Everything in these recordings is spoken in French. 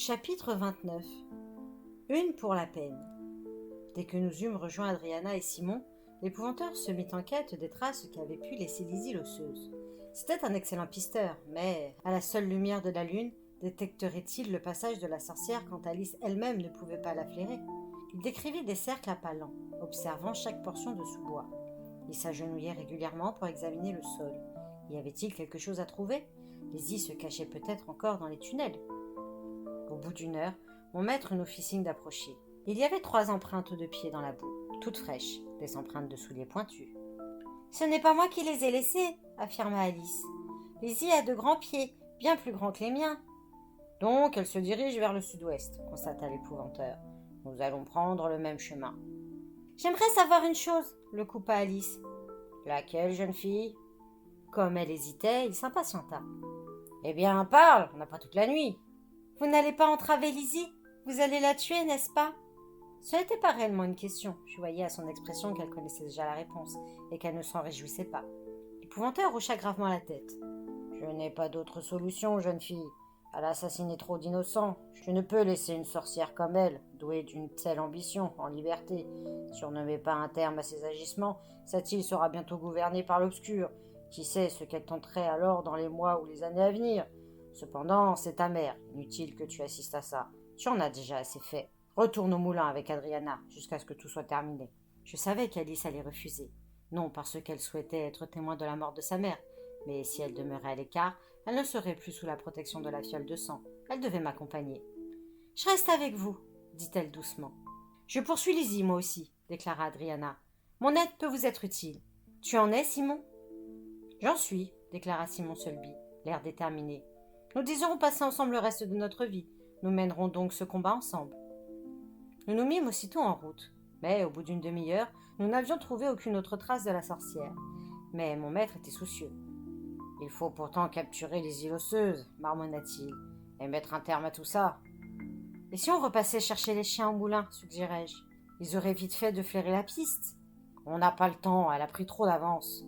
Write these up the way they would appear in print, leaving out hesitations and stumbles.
Chapitre 29. Une pour la peine. Dès que nous eûmes rejoint Adriana et Simon, l'épouvanteur se mit en quête des traces qu'avait pu laisser Lizzie l'osseuse. C'était un excellent pisteur, mais, à la seule lumière de la lune, détecterait-il le passage de la sorcière quand Alice elle-même ne pouvait pas la flairer? Il décrivit des cercles à pas lents, observant chaque portion de sous-bois. Il s'agenouillait régulièrement pour examiner le sol. Y avait-il quelque chose à trouver? Lizzie se cachait peut-être encore dans les tunnels. Au bout d'une heure, mon maître nous fit signe d'approcher. Il y avait 3 empreintes de pieds dans la boue, toutes fraîches, des empreintes de souliers pointus. « Ce n'est pas moi qui les ai laissées, » affirma Alice. « Lizzie a de grands pieds, bien plus grands que les miens. »« Donc elle se dirige vers le sud-ouest, » constata l'épouvanteur. « Nous allons prendre le même chemin. »« J'aimerais savoir une chose, » le coupa Alice. « Laquelle, jeune fille ?» Comme elle hésitait, il s'impatienta. « Eh bien, parle, on n'a pas toute la nuit. »« Vous n'allez pas entraver Lizzie? Vous allez la tuer, n'est-ce pas ?» Ce n'était pas réellement une question. Je voyais à son expression qu'elle connaissait déjà la réponse et qu'elle ne s'en réjouissait pas. L'épouvanteur hocha gravement la tête. « Je n'ai pas d'autre solution, jeune fille. Elle a assassiné trop d'innocents. Je ne peux laisser une sorcière comme elle, douée d'une telle ambition, en liberté. Si on ne met pas un terme à ses agissements, cette île sera bientôt gouvernée par l'obscur. Qui sait ce qu'elle tenterait alors dans les mois ou les années à venir? Cependant, c'est ta mère. Inutile que tu assistes à ça. Tu en as déjà assez fait. Retourne au moulin avec Adriana, jusqu'à ce que tout soit terminé. » Je savais qu'Alice allait refuser. Non parce qu'elle souhaitait être témoin de la mort de sa mère, mais si elle demeurait à l'écart, elle ne serait plus sous la protection de la fiole de sang. Elle devait m'accompagner. « Je reste avec vous, » dit-elle doucement. « Je poursuis Lizzie, moi aussi, » déclara Adriana. « Mon aide peut vous être utile. Tu en es, Simon ?»« J'en suis, » déclara Simon Selby, l'air déterminé. « Nous désirons passer ensemble le reste de notre vie. Nous mènerons donc ce combat ensemble. » Nous nous mîmes aussitôt en route, mais au bout d'une demi-heure, nous n'avions trouvé aucune autre trace de la sorcière. Mais mon maître était soucieux. « Il faut pourtant capturer les îles osseuses, » marmonna-t-il, « et mettre un terme à tout ça. »« Et si on repassait chercher les chiens au moulin, suggérai-je. Ils auraient vite fait de flairer la piste. »« On n'a pas le temps, elle a pris trop d'avance. »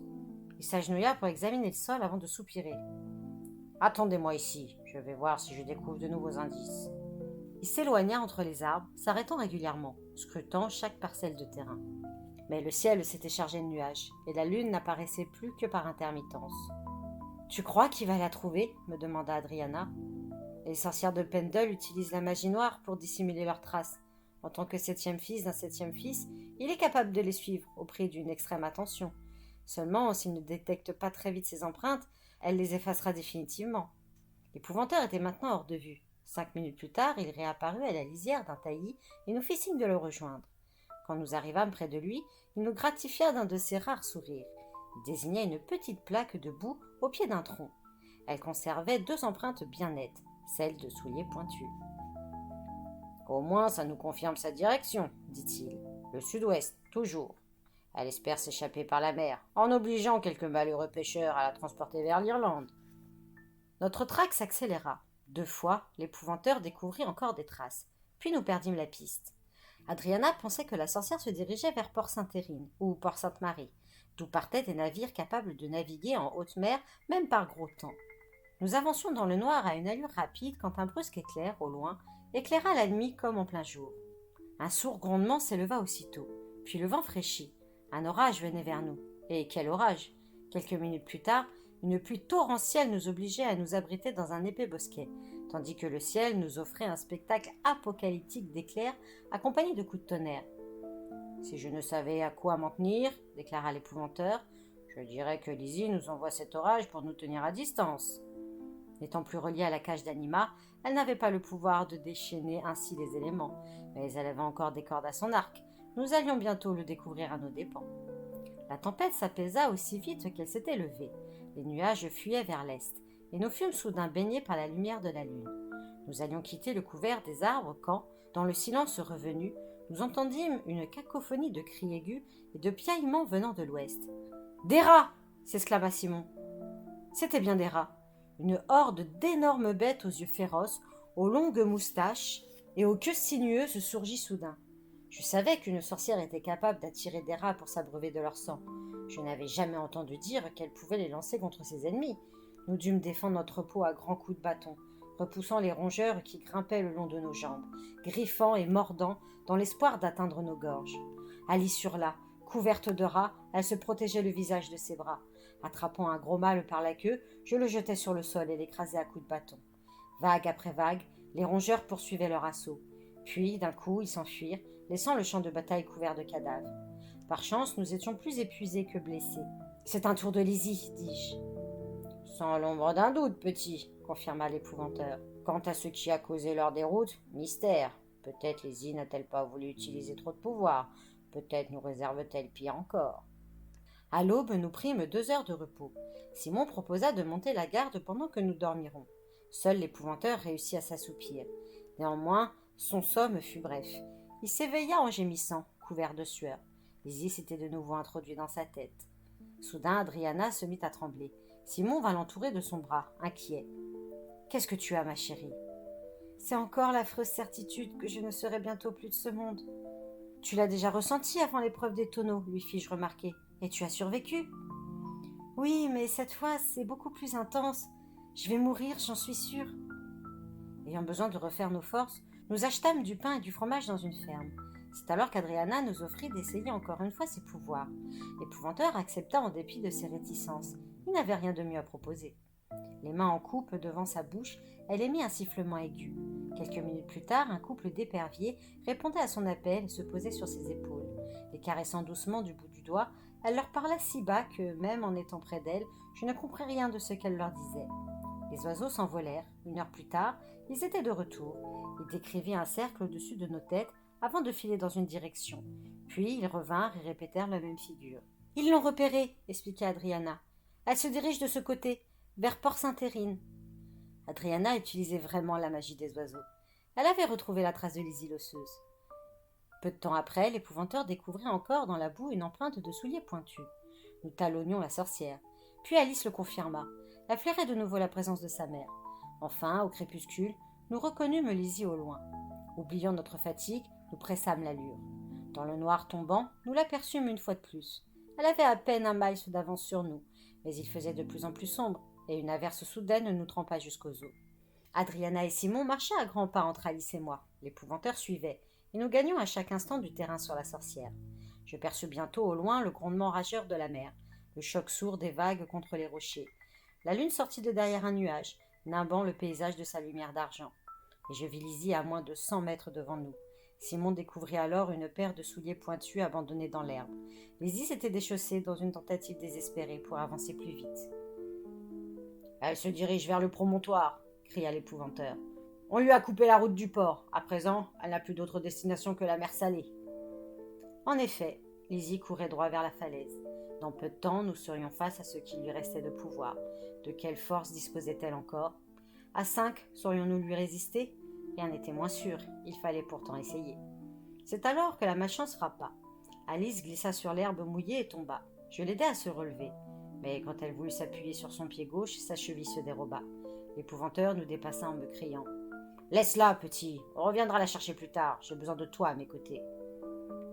Il s'agenouilla pour examiner le sol avant de soupirer. « Attendez-moi ici, je vais voir si je découvre de nouveaux indices. » Il s'éloigna entre les arbres, s'arrêtant régulièrement, scrutant chaque parcelle de terrain. Mais le ciel s'était chargé de nuages, et la lune n'apparaissait plus que par intermittence. « Tu crois qu'il va la trouver ?» me demanda Adriana. « Les sorcières de Pendle utilisent la magie noire pour dissimuler leurs traces. En tant que 7e fils d'un 7e fils, il est capable de les suivre au prix d'une extrême attention. Seulement, s'il ne détecte pas très vite ses empreintes, elle les effacera définitivement. » L'épouvanteur était maintenant hors de vue. 5 minutes plus tard, il réapparut à la lisière d'un taillis et nous fit signe de le rejoindre. Quand nous arrivâmes près de lui, il nous gratifia d'un de ses rares sourires. Il désigna une petite plaque de boue au pied d'un tronc. Elle conservait 2 empreintes bien nettes, celles de souliers pointus. « Au moins, ça nous confirme sa direction, » dit-il. « Le sud-ouest, toujours. Elle espère s'échapper par la mer, en obligeant quelques malheureux pêcheurs à la transporter vers l'Irlande. » Notre traque s'accéléra. 2 fois, l'épouvanteur découvrit encore des traces. Puis nous perdîmes la piste. Adriana pensait que la sorcière se dirigeait vers Port-Sainte-Hérine ou Port-Sainte-Marie, d'où partaient des navires capables de naviguer en haute mer, même par gros temps. Nous avancions dans le noir à une allure rapide quand un brusque éclair, au loin, éclaira la nuit comme en plein jour. Un sourd grondement s'éleva aussitôt, puis le vent fraîchit. Un orage venait vers nous. Et quel orage! Quelques minutes plus tard, une pluie torrentielle nous obligeait à nous abriter dans un épais bosquet, tandis que le ciel nous offrait un spectacle apocalyptique d'éclairs accompagné de coups de tonnerre. « Si je ne savais à quoi m'en tenir, » déclara l'épouvanteur, « je dirais que Lizzie nous envoie cet orage pour nous tenir à distance. » N'étant plus reliée à la cage d'Anima, elle n'avait pas le pouvoir de déchaîner ainsi les éléments, mais elle avait encore des cordes à son arc. Nous allions bientôt le découvrir à nos dépens. La tempête s'apaisa aussi vite qu'elle s'était levée. Les nuages fuyaient vers l'est, et nous fûmes soudain baignés par la lumière de la lune. Nous allions quitter le couvert des arbres quand, dans le silence revenu, nous entendîmes une cacophonie de cris aigus et de piaillements venant de l'ouest. « Des rats !» s'exclama Simon. C'était bien des rats. Une horde d'énormes bêtes aux yeux féroces, aux longues moustaches et aux queues sinueuses surgit soudain. Je savais qu'une sorcière était capable d'attirer des rats pour s'abreuver de leur sang. Je n'avais jamais entendu dire qu'elle pouvait les lancer contre ses ennemis. Nous dûmes défendre notre peau à grands coups de bâton. repoussant les rongeurs qui grimpaient le long de nos jambes, griffant et mordant dans l'espoir d'atteindre nos gorges. Alice hurla. Couverte de rats, elle se protégeait le visage de ses bras. Attrapant un gros mâle par la queue, je le jetai sur le sol et l'écrasai à coups de bâton. Vague après vague, les rongeurs poursuivaient leur assaut. Puis, d'un coup, ils s'enfuirent, laissant le champ de bataille couvert de cadavres. Par chance, nous étions plus épuisés que blessés. « C'est un tour de Lizzie, dis-je. »« Sans l'ombre d'un doute, petit, » confirma l'épouvanteur. « Quant à ce qui a causé leur déroute, mystère. Peut-être Lizzie n'a-t-elle pas voulu utiliser trop de pouvoir. Peut-être nous réserve-t-elle pire encore. » À l'aube, nous prîmes 2 heures de repos. Simon proposa de monter la garde pendant que nous dormirons. Seul l'épouvanteur réussit à s'assoupir. Néanmoins, son somme fut bref. Il s'éveilla en gémissant, couvert de sueur. Lizzie s'était de nouveau introduit dans sa tête. Soudain, Adriana se mit à trembler. Simon vint l'entourer de son bras, inquiet. « Qu'est-ce que tu as, ma chérie ?»« C'est encore l'affreuse certitude que je ne serai bientôt plus de ce monde. »« Tu l'as déjà ressenti avant l'épreuve des tonneaux, lui fis-je remarquer. Et tu as survécu. »« Oui, mais cette fois, c'est beaucoup plus intense. Je vais mourir, j'en suis sûre. » Ayant besoin de refaire nos forces, nous achetâmes du pain et du fromage dans une ferme. C'est alors qu'Adriana nous offrit d'essayer encore une fois ses pouvoirs. L'épouvanteur accepta en dépit de ses réticences. Il n'avait rien de mieux à proposer. Les mains en coupe devant sa bouche, elle émit un sifflement aigu. Quelques minutes plus tard, un couple d'éperviers répondait à son appel et se posait sur ses épaules. Les caressant doucement du bout du doigt, elle leur parla si bas que, même en étant près d'elle, je ne compris rien de ce qu'elle leur disait. Les oiseaux s'envolèrent. 1 heure plus tard, ils étaient de retour. Ils décrivirent un cercle au-dessus de nos têtes avant de filer dans une direction. Puis ils revinrent et répétèrent la même figure. « Ils l'ont repérée, » expliqua Adriana. « Elle se dirige de ce côté, vers Port-Sainte-Érine. » Adriana utilisait vraiment la magie des oiseaux. Elle avait retrouvé la trace de Lizzie l'osseuse. Peu de temps après, l'épouvanteur découvrit encore dans la boue une empreinte de souliers pointus. Nous talonnions la sorcière. Puis Alice le confirma. Elle flairait de nouveau la présence de sa mère. Enfin, au crépuscule, nous reconnûmes Lizzie au loin. Oubliant notre fatigue, nous pressâmes l'allure. Dans le noir tombant, nous l'aperçûmes une fois de plus. Elle avait à peine un mille d'avance sur nous, mais il faisait de plus en plus sombre, et une averse soudaine nous trempa jusqu'aux os. Adriana et Simon marchaient à grands pas entre Alice et moi. L'épouvanteur suivait, et nous gagnions à chaque instant du terrain sur la sorcière. Je perçus bientôt au loin le grondement rageur de la mer, le choc sourd des vagues contre les rochers. La lune sortit de derrière un nuage, nimbant le paysage de sa lumière d'argent. Et je vis Lizzie à moins de 100 mètres devant nous. Simon découvrit alors une paire de souliers pointus abandonnés dans l'herbe. Lizzie s'était déchaussée dans une tentative désespérée pour avancer plus vite. « Elle se dirige vers le promontoire !» cria l'épouvanteur. « On lui a coupé la route du port. À présent, elle n'a plus d'autre destination que la mer Salée. » En effet, Lizzie courait droit vers la falaise. Dans peu de temps, nous serions face à ce qui lui restait de pouvoir. De quelle force disposait-elle encore ? À 5, saurions-nous lui résister ? Rien n'était moins sûr, il fallait pourtant essayer. C'est alors que la malchance frappa. Alice glissa sur l'herbe mouillée et tomba. Je l'aidai à se relever. Mais quand elle voulut s'appuyer sur son pied gauche, sa cheville se déroba. L'épouvanteur nous dépassa en me criant « Laisse-la, petit, on reviendra la chercher plus tard, j'ai besoin de toi à mes côtés. »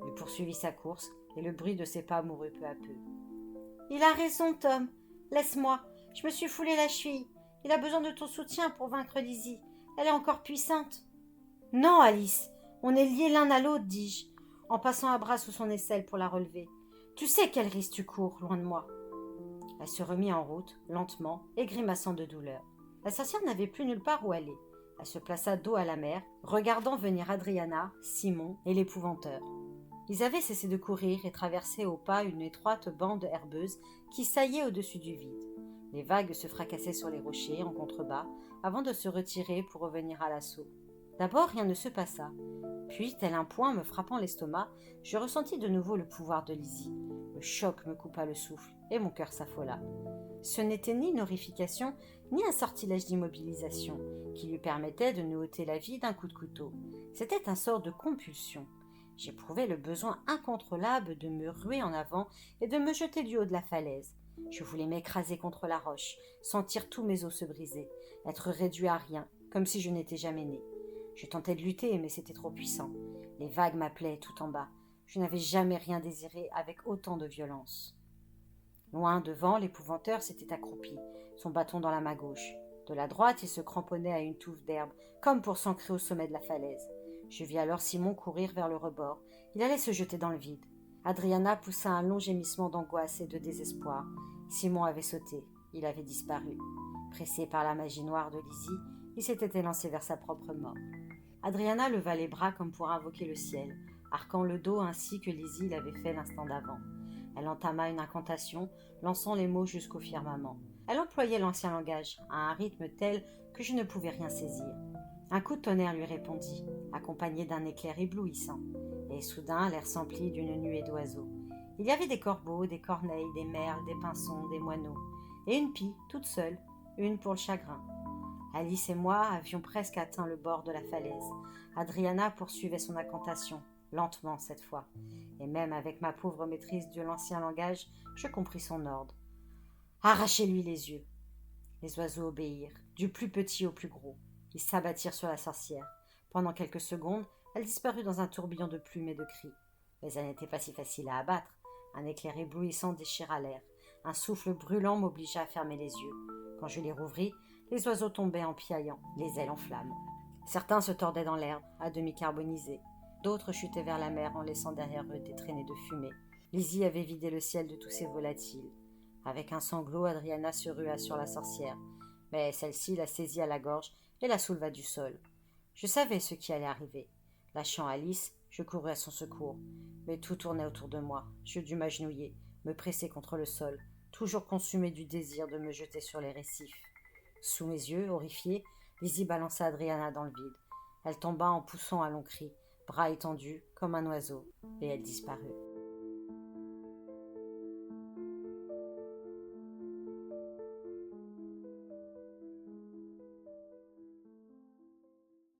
Il poursuivit sa course, et le bruit de ses pas mourut peu à peu. « Il a raison, Tom. Laisse-moi. Je me suis foulé la cheville. Il a besoin de ton soutien pour vaincre Lizzie. Elle est encore puissante. »« Non, Alice. On est liés l'un à l'autre, dis-je, en passant un bras sous son aisselle pour la relever. Tu sais quel risque tu cours, loin de moi. » Elle se remit en route, lentement, et grimaçant de douleur. La sorcière n'avait plus nulle part où aller. Elle se plaça dos à la mer, regardant venir Adriana, Simon et l'épouvanteur. Ils avaient cessé de courir et traversaient au pas une étroite bande herbeuse qui saillait au-dessus du vide. Les vagues se fracassaient sur les rochers en contrebas avant de se retirer pour revenir à l'assaut. D'abord, rien ne se passa. Puis, tel un poing me frappant l'estomac, je ressentis de nouveau le pouvoir de Lizzie. Le choc me coupa le souffle et mon cœur s'affola. Ce n'était ni une horrification, ni un sortilège d'immobilisation qui lui permettait de nous ôter la vie d'un coup de couteau. C'était un sort de compulsion. J'éprouvais le besoin incontrôlable de me ruer en avant et de me jeter du haut de la falaise. Je voulais m'écraser contre la roche, sentir tous mes os se briser, être réduit à rien, comme si je n'étais jamais né. Je tentais de lutter, mais c'était trop puissant. Les vagues m'appelaient tout en bas. Je n'avais jamais rien désiré avec autant de violence. Loin devant, l'épouvanteur s'était accroupi, son bâton dans la main gauche. De la droite, il se cramponnait à une touffe d'herbe, comme pour s'ancrer au sommet de la falaise. Je vis alors Simon courir vers le rebord. Il allait se jeter dans le vide. Adriana poussa un long gémissement d'angoisse et de désespoir. Simon avait sauté. Il avait disparu. Pressé par la magie noire de Lizzie, il s'était élancé vers sa propre mort. Adriana leva les bras comme pour invoquer le ciel, arquant le dos ainsi que Lizzie l'avait fait l'instant d'avant. Elle entama une incantation, lançant les mots jusqu'au firmament. Elle employait l'ancien langage, à un rythme tel que je ne pouvais rien saisir. Un coup de tonnerre lui répondit, accompagné d'un éclair éblouissant, et soudain l'air s'emplit d'une nuée d'oiseaux. Il y avait des corbeaux, des corneilles, des merles, des pinsons, des moineaux, et une pie, toute seule, une pour le chagrin. Alice et moi avions presque atteint le bord de la falaise. Adriana poursuivait son incantation, lentement cette fois, et même avec ma pauvre maîtrise de l'ancien langage, je compris son ordre. Arrachez-lui les yeux. Les oiseaux obéirent, du plus petit au plus gros. Ils s'abattirent sur la sorcière. Pendant quelques secondes, elle disparut dans un tourbillon de plumes et de cris. Mais elle n'était pas si facile à abattre. Un éclair éblouissant déchira l'air. Un souffle brûlant m'obligea à fermer les yeux. Quand je les rouvris, les oiseaux tombaient en piaillant, les ailes en flammes. Certains se tordaient dans l'herbe, à demi carbonisés. D'autres chutaient vers la mer en laissant derrière eux des traînées de fumée. Lizzie avait vidé le ciel de tous ses volatiles. Avec un sanglot, Adriana se rua sur la sorcière, mais celle-ci la saisit à la gorge et la souleva du sol. Je savais ce qui allait arriver. Lâchant Alice, je courus à son secours. Mais tout tournait autour de moi. Je dus m'agenouiller, me presser contre le sol, toujours consumé du désir de me jeter sur les récifs. Sous mes yeux, horrifiée, Lizzie balança Adriana dans le vide. Elle tomba en poussant un long cri, bras étendus comme un oiseau, et elle disparut.